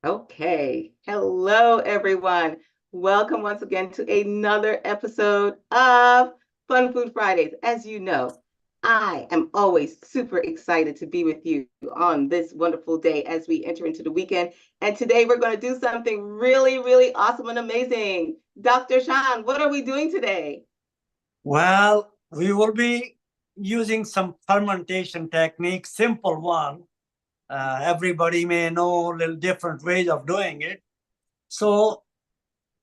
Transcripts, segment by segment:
Okay. Hello, everyone. Welcome once again to another episode of Fun Food Fridays. As you know, I am always super excited to be with you on this wonderful day as we enter into the weekend. And today we're going to do something really, really awesome and amazing. Dr. Shan, what are we doing today? Well, we will be using some fermentation technique, simple one. Everybody may know a little different ways of doing it. So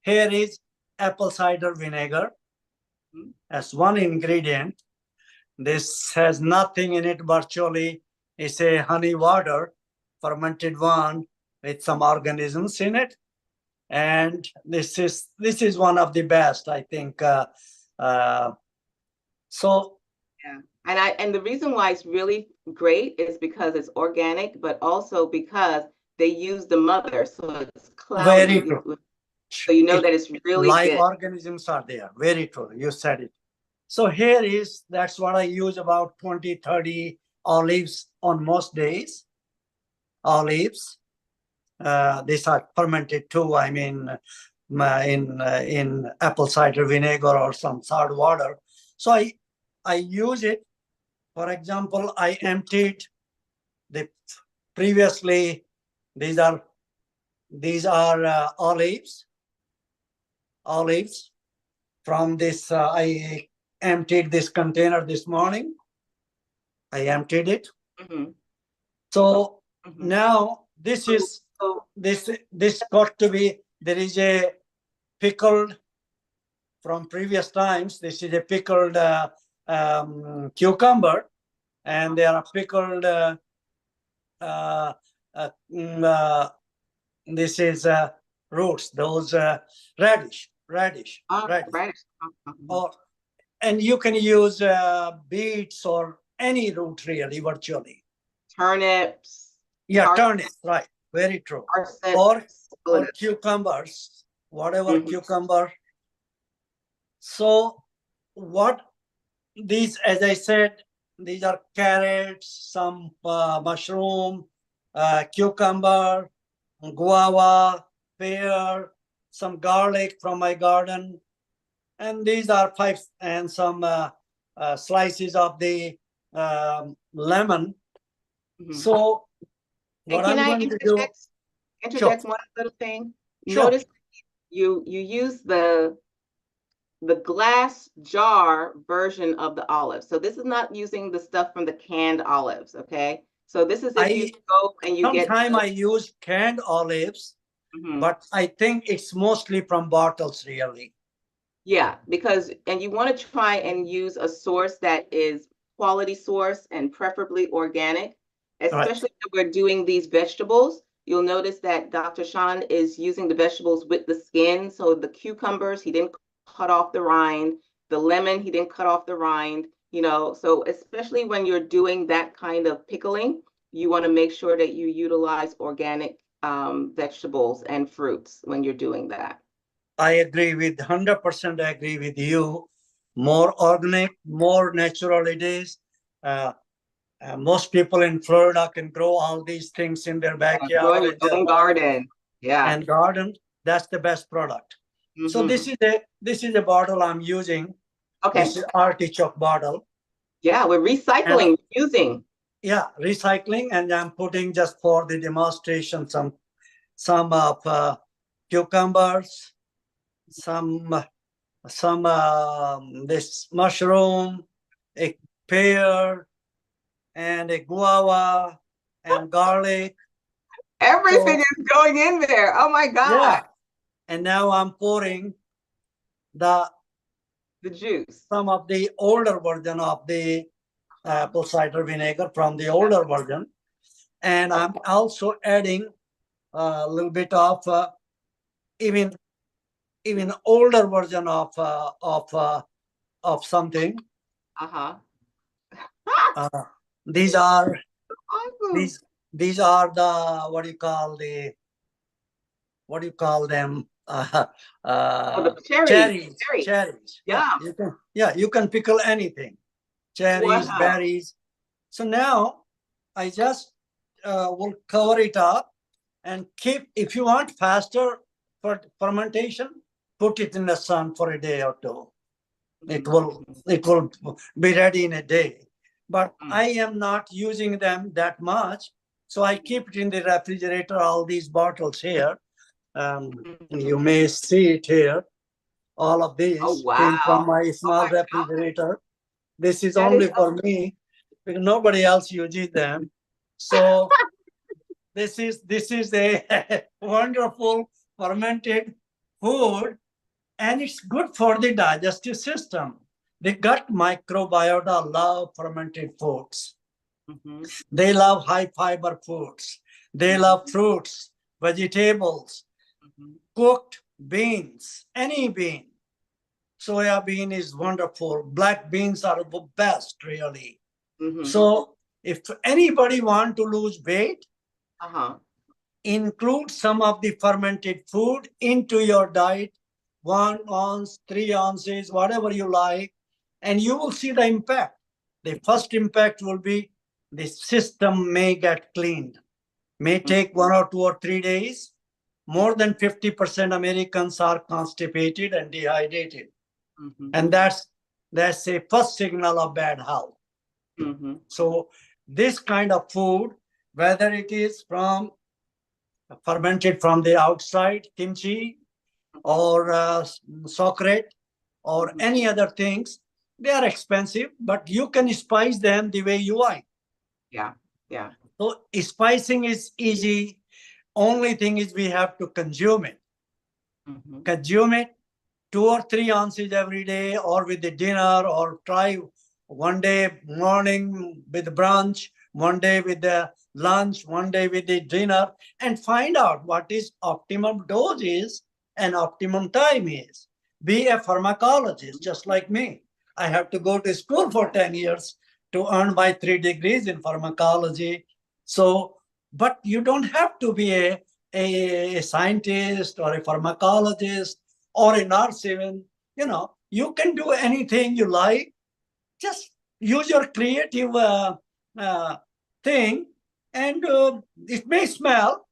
here is apple cider vinegar as one ingredient. This has nothing in it virtually. It's a honey water, fermented one with some organisms in it. And this is one of the best, I think. Uh, so Yeah. And the reason why it's really great is because it's organic, but also because they use the mother, so it's very cloudy. true. So you know It, that it's really live good. organisms are there. Very true. You said it. So here is, that's what I use, about 20, 30 olives on most days. Olives. These are fermented too. I mean, in apple cider vinegar or some salt water. So I use it. For example, I emptied the previously. These are olives from this. I emptied this container this morning. I emptied it. Mhm. So Mhm. now this is So this got to be, there is a pickled from previous times. This is a pickled cucumber, and there are pickled uh, uh, mm, uh, this is roots, those radish. radish. Or, and you can use beets or any root really, virtually. Turnips, Yeah, turnip, right. Very true. Or parsnips, or cucumbers, whatever Mhm. cucumber. So what these, as I said, these are carrots, some mushroom, cucumber, guava, pear, some garlic from my garden, and these are five, and some slices of the lemon. Mhm. So And what can I'm I going to do, sure, interject one little thing? sure, Notice you use the glass jar version of the olive. So this is not using the stuff from the canned olives, okay? So this is if you I go and you get sometime I use canned olives, Mhm. but I think it's mostly from bottles, really. Yeah, because and you want to try and use a source that is quality source and preferably organic, Right. especially if we're doing these vegetables. You'll notice that Dr. Sean is using the vegetables with the skin. So the cucumbers, he didn't cut off the rind. The lemon, he didn't cut off the rind. So especially when you're doing that kind of pickling, you want to make sure that you utilize organic vegetables and fruits when you're doing that. I agree with 100% agree with you. More organic, more natural it is. Uh, Most people in Florida can grow all these things in their Grow in backyard, your in their own home garden. Yeah. and garden. That's the best product. So Hmm. this is a bottle I'm using. This Okay. is artichoke bottle. Yeah, we're And recycling, using. yeah, recycling, and I'm putting, just for the demonstration, some of cucumbers, some this mushroom, a pear, and a guava, and garlic. Everything So is going in there. Oh my God. yeah, and now I'm pouring the The juice. some of the older version of the Uh-huh. apple cider vinegar from the older version, and I'm also adding a little bit of even older version of something. Uh-huh. Uh, these are Awesome. these these are the, what do you call them? Oh, the cherries. Cherries, Cherries. cherries. Yeah, Yeah. you can pickle anything. Cherries, Wow. berries. So now I just will cover it up and keep, if you want faster for fermentation, put it in the sun for a day or two. It will be ready in a day. But I am not using them that much, so I keep it in the refrigerator. All these bottles here, you may see it here. All of Oh, these wow. came from my Oh my small God. refrigerator. This is That is only for me because nobody else uses them. So this is a wonderful fermented food, and it's good for the digestive system. The gut microbiota love fermented foods. They love high fiber foods. They love fruits, vegetables, cooked beans, any bean. Soya bean is wonderful. Black beans are the best, really. So if anybody want to lose weight, include some of the fermented food into your diet, 1 ounce, 3 ounces, whatever you like, and you will see the impact. The first impact will be the system may get cleaned, may take 1 or 2 or 3 days. More than 50% Americans are constipated and dehydrated. And that's a first signal of bad health. So this kind of food, whether it is from fermented from the outside, kimchi or sauerkraut or any other things, they are expensive, but you can spice them the way you like. Yeah, yeah. So spicing is easy. Only thing is we have to consume it. Consume it 2 or 3 ounces every day, or with the dinner, or try one day morning with brunch, one day with the lunch, one day with the dinner, and find out what is optimum dose is and optimum time is. Be a pharmacologist just like me. I have to go to school for 10 years to earn my 3 degrees in pharmacology. So, but you don't have to be a scientist or a pharmacologist or a nurse even. You can do anything you like. Just use your creative uh, thing, and it may smell,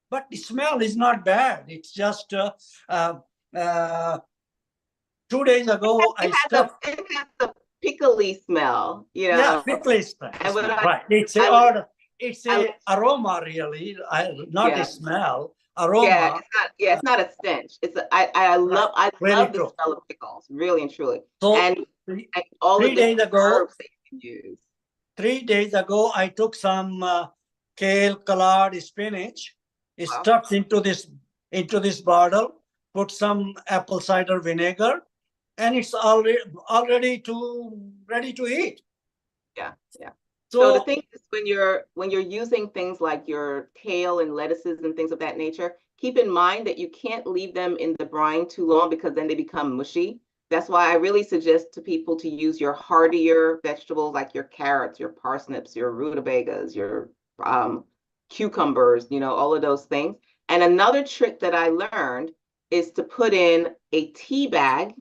but the smell is not bad. It's just uh, uh, 2 days ago I stuffed. It has a pickly smell, Yeah, pickle smell. And what Right. It's a aroma really, not a smell. Aroma. It's not a stench. I Right. love Very the true. smell of pickles, really and truly. So And all the 3 days different ago, herbs that you can use. 3 days ago, I took some kale, collard, spinach, Wow. stuffed into this bottle, put some apple cider vinegar, and it's already ready to eat. Yeah, yeah. So the So thing is, when you're using things like your kale and lettuces and things of that nature, keep in mind that you can't leave them in the brine too long because then they become mushy. That's why I really suggest to people to use your heartier vegetables like your carrots, your parsnips, your rutabagas, your cucumbers, all of those things. And another trick that I learned is to put in a tea bag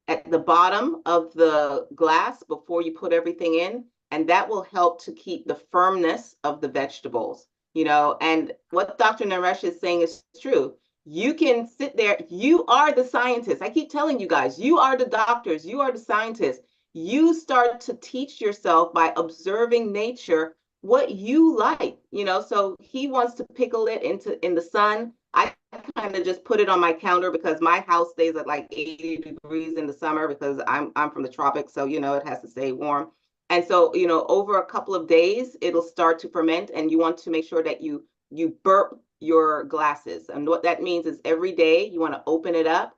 at the bottom of the glass before you put everything in, and that will help to keep the firmness of the vegetables. And what Dr. Naresh is saying is true. You can sit there, you are the scientist. I keep telling you guys, you are the doctors, you are the scientists. You start to teach yourself by observing nature what you like. So he wants to pickle it in the sun. I kind of just put it on my counter because my house stays at like 80 degrees in the summer because I'm from the tropics, so it has to stay warm. And so, over a couple of days, it'll start to ferment, and you want to make sure that you burp your glasses. And what that means is every day you want to open it up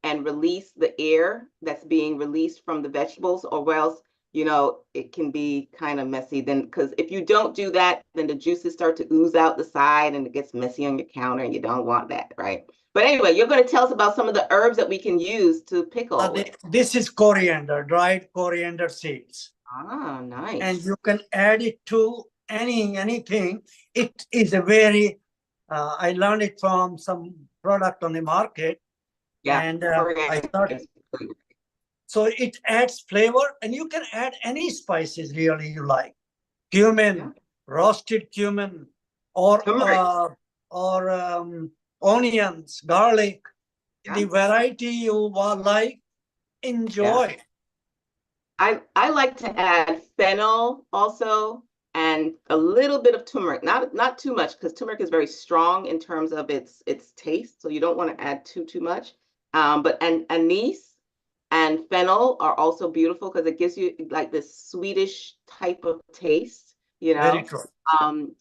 and release the air that's being released from the vegetables, or else it can be kind of messy then, because if you don't do that, then the juices start to ooze out the side and it gets messy on your counter, and you don't want that, right? But anyway, you're going to tell us about some of the herbs that we can use to pickle with. this is coriander, dried coriander seeds. Ah, nice. And you can add it to anything. It is a very, I learned it from some product on the market. Yeah, and I thought, so it adds flavor, and you can add any spices really you like. Cumin, roasted cumin, or turmeric. or onions, garlic, the Yeah. variety you like, Yeah. enjoy. I like to add fennel also and a little bit of turmeric. Not too much because turmeric is very strong in terms of its taste, so you don't want to add too much. But and anise and fennel are also beautiful because it gives you like this sweetish type of taste, you Very know. true.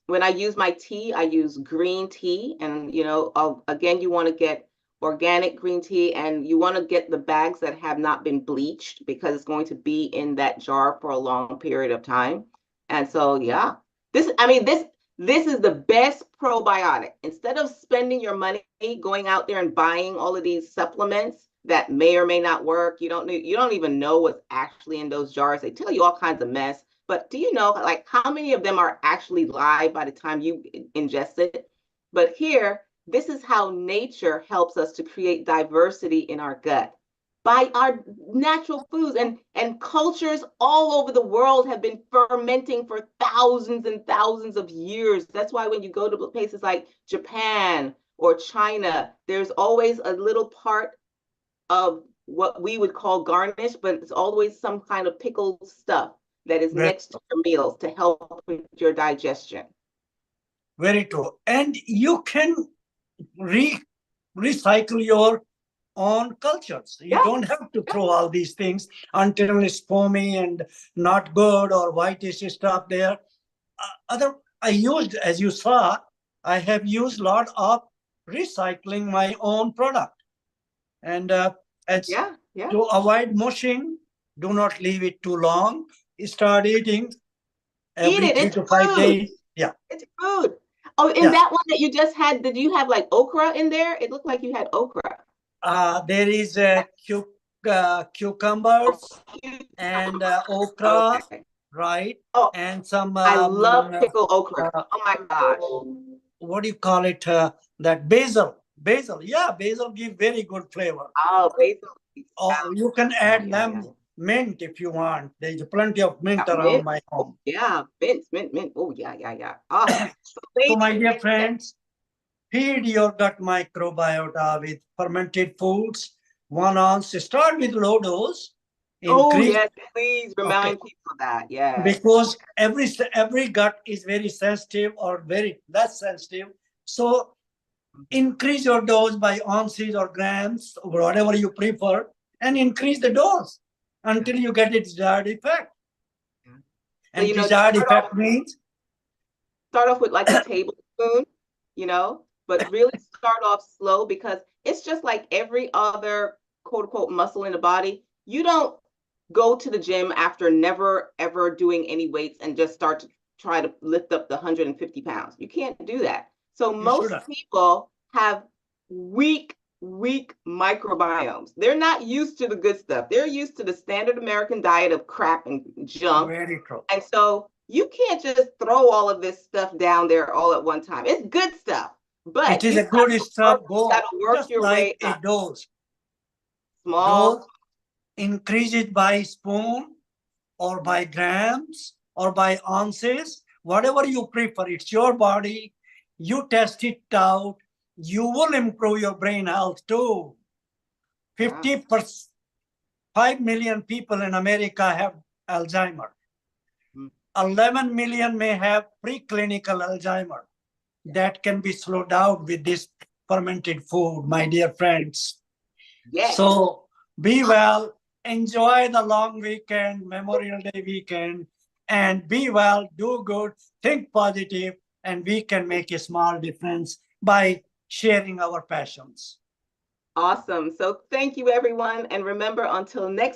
When I use my tea, I use green tea, and again, you want to get organic green tea, and you want to get the bags that have not been bleached because it's going to be in that jar for a long period of time. And so, yeah, this is the best probiotic. Instead of spending your money going out there and buying all of these supplements that may or may not work, you don't even know what's actually in those jars. They tell you all kinds of mess. But do you know, like, how many of them are actually live by the time you ingest it? But here, this is how nature helps us to create diversity in our gut by our natural foods, and cultures all over the world have been fermenting for thousands and thousands of years. That's why when you go to places like Japan or China, there's always a little part of what we would call garnish, but it's always some kind of pickled stuff that is Very, next to your meals to help with your digestion. very true. And you can recycle your own cultures. You Yeah, don't have to throw all these things until it's foamy and not good or whitish stuff there. I used, as you saw, I have used a lot of recycling my own product. And as yeah, yeah. to avoid mushing, do not leave it too long. Start eating Eat every it. three It's to five food. days. Yeah, It's food. Oh, in yeah. that one that you just had, did you have like okra in there? It looked like you had okra. There is Oh, cucumbers cute. and okra, Okay. right? Oh, And some I love pickled okra. Oh my gosh. what do you call it? That basil. Basil. Yeah, basil give very good flavor. Oh, basil. Oh, you can Yeah, add yeah, yeah. mint if you want. There's plenty of mint Yeah, around mint. my Oh, home. yeah, mint. Oh, yeah, yeah, yeah. Ah, so So, ladies my dear and friends, feed your gut microbiota with fermented foods. 1 ounce. Start with low dose. oh, Increase. yes, please Okay. remind people of that. Yes. Because every gut is very sensitive or very less sensitive. So increase your dose by ounces or grams, or whatever you prefer, and increase the dose Yeah, until you get its desired effect. yeah. So, And desired effect means start off with like a tablespoon, but really start off slow because it's just like every other quote unquote muscle in the body. You don't go to the gym after never ever doing any weights and just start to try to lift up the 150 pounds. You can't do that. So you should most have. people have weak microbiomes. They're not used to the good stuff. They're used to the standard American diet of crap and junk. Very true. And so you can't just throw all of this stuff down there all at one time. It's good stuff, It but is a good stuff. you got Go to work just your like way a up. dose. Small. Dose, increase it by spoon or by grams or by ounces, whatever you prefer. It's your body. You test it out. You will improve your brain health too. Yeah. 50%, 5 million people in America have Alzheimer. 11 million may have preclinical Alzheimer. That can be slowed down with this fermented food, my dear friends. Yes. So be well, enjoy the long weekend, Memorial Day weekend, and be well, do good, think positive, and we can make a small difference by sharing our passions. Awesome. So thank you, everyone. And remember, until next